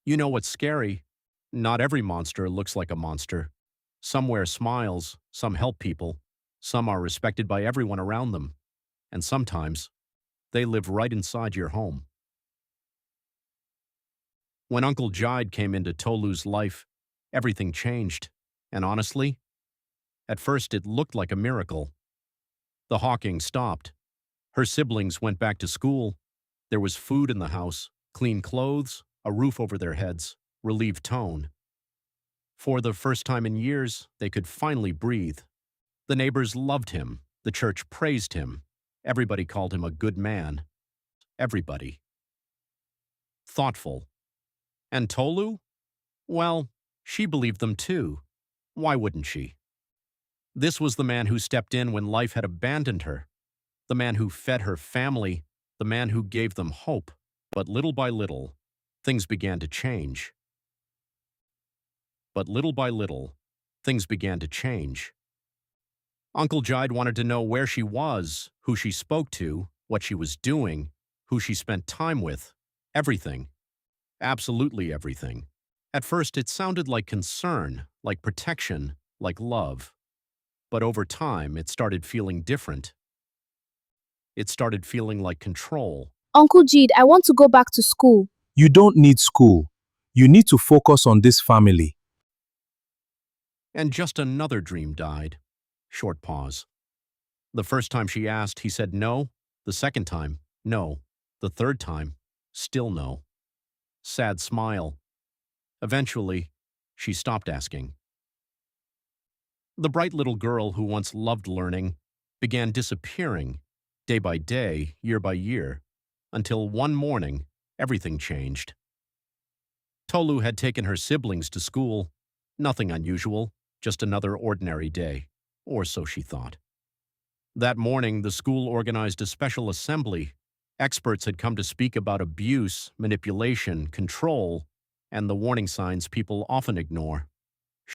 You know what's scary? Not every monster looks like a monster. Some wear smiles, some help people, some are respected by everyone around them, and sometimes they live right inside your home. When Uncle Jide came into Tolu's life, everything changed. And honestly, at first it looked like a miracle. The hawking stopped. Her siblings went back to school. There was food in the house, clean clothes, a roof over their heads, relieved tone. For the first time in years, they could finally breathe. The neighbors loved him. The church praised him. Everybody called him a good man. Everybody. Thoughtful. And Tolu? Well, she believed them too. Why wouldn't she? This was the man who stepped in when life had abandoned her. The man who fed her family. The man who gave them hope. But little by little, things began to change. But little by little, things began to change. Uncle Jide wanted to know where she was, who she spoke to, what she was doing, who she spent time with. Everything. Absolutely everything. At first, it sounded like concern, like protection, like love. But over time, it started feeling different. It started feeling like control. Uncle Jide, I want to go back to school. You don't need school. You need to focus on this family. And just another dream died. Short pause. The first time she asked, he said no. The second time, no. The third time, still no. Sad smile. Eventually, she stopped asking. The bright little girl who once loved learning began disappearing, day by day, year by year, until one morning, everything changed. Tolu had taken her siblings to school. Nothing unusual, just another ordinary day, or so she thought. That morning, the school organized a special assembly. Experts had come to speak about abuse, manipulation, control, and the warning signs people often ignore.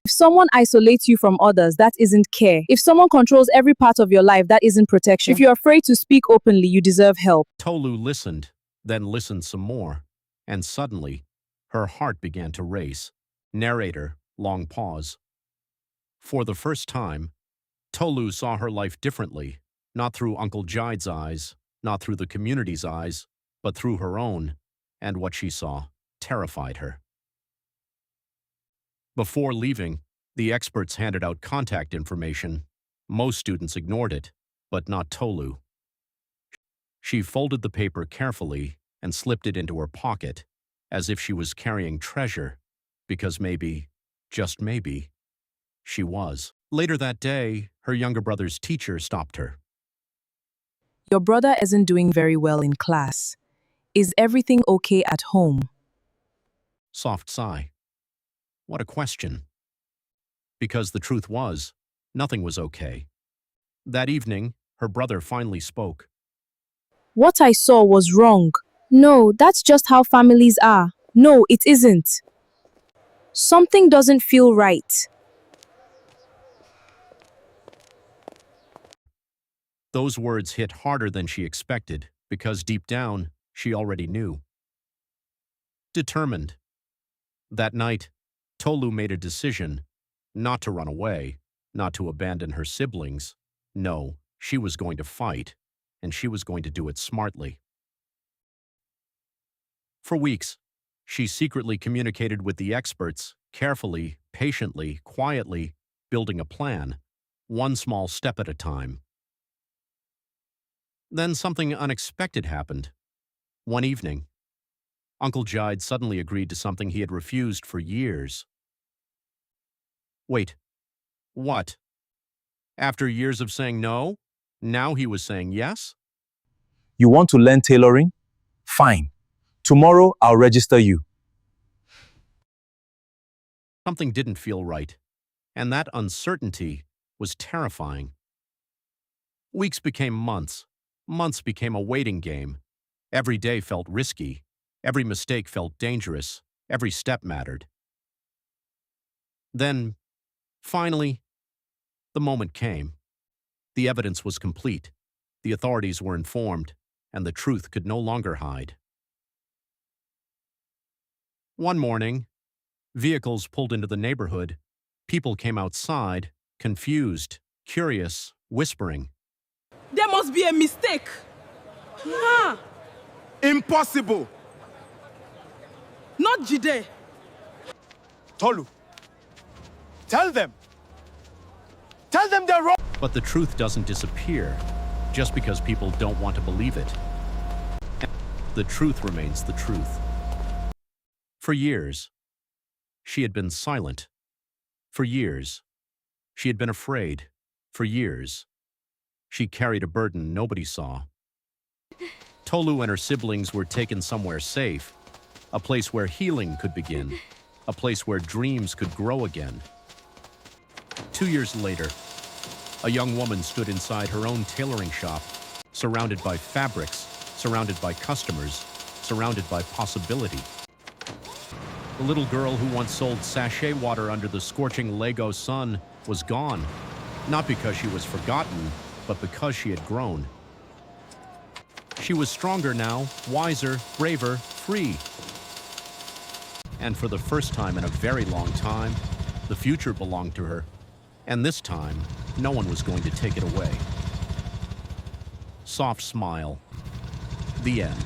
If someone isolates you from others, that isn't care. If someone controls every part of your life, that isn't protection. If you're afraid to speak openly, you deserve help. Tolu listened, then listened some more, and suddenly, her heart began to race. Narrator, long pause. For the first time, Tolu saw her life differently, not through Uncle Jide's eyes, not through the community's eyes, but through her own, and what she saw terrified her. Before leaving, the experts handed out contact information. Most students ignored it, but not Tolu. She folded the paper carefully and slipped it into her pocket, as if she was carrying treasure, because maybe, just maybe, she was. Later that day, her younger brother's teacher stopped her. Your brother isn't doing very well in class. Is everything okay at home? Soft sigh. What a question. Because the truth was, nothing was okay. That evening, her brother finally spoke. What I saw was wrong. No, that's just how families are. No, it isn't. Something doesn't feel right. Those words hit harder than she expected, because deep down, she already knew. Determined. That night, Tolu made a decision not to run away, not to abandon her siblings. No, she was going to fight, and she was going to do it smartly. For weeks, she secretly communicated with the experts, carefully, patiently, quietly, building a plan, one small step at a time. Then something unexpected happened. One evening, Uncle Jide suddenly agreed to something he had refused for years. Wait, what? After years of saying no, now he was saying yes? You want to learn tailoring? Fine. Tomorrow, I'll register you. Something didn't feel right, and that uncertainty was terrifying. Weeks became months. Months became a waiting game. Every day felt risky. Every mistake felt dangerous. Every step mattered. Then, finally, the moment came. The evidence was complete. The authorities were informed, and the truth could no longer hide. One morning, vehicles pulled into the neighborhood. People came outside, confused, curious, whispering. There must be a mistake. Ah, Impossible! not Jide. Tolu, tell them! Tell them they're wrong! But the truth doesn't disappear just because people don't want to believe it. The truth remains the truth. For years, she had been silent. For years, she had been afraid. For years, she carried a burden nobody saw. Tolu and her siblings were taken somewhere safe, a place where healing could begin, a place where dreams could grow again. 2 years later, a young woman stood inside her own tailoring shop, surrounded by fabrics, surrounded by customers, surrounded by possibility. The little girl who once sold sachet water under the scorching Lego sun was gone, not because she was forgotten, but because she had grown. She was stronger now, wiser, braver, free. And for the first time in a very long time, the future belonged to her. And this time, no one was going to take it away. Soft smile. The end.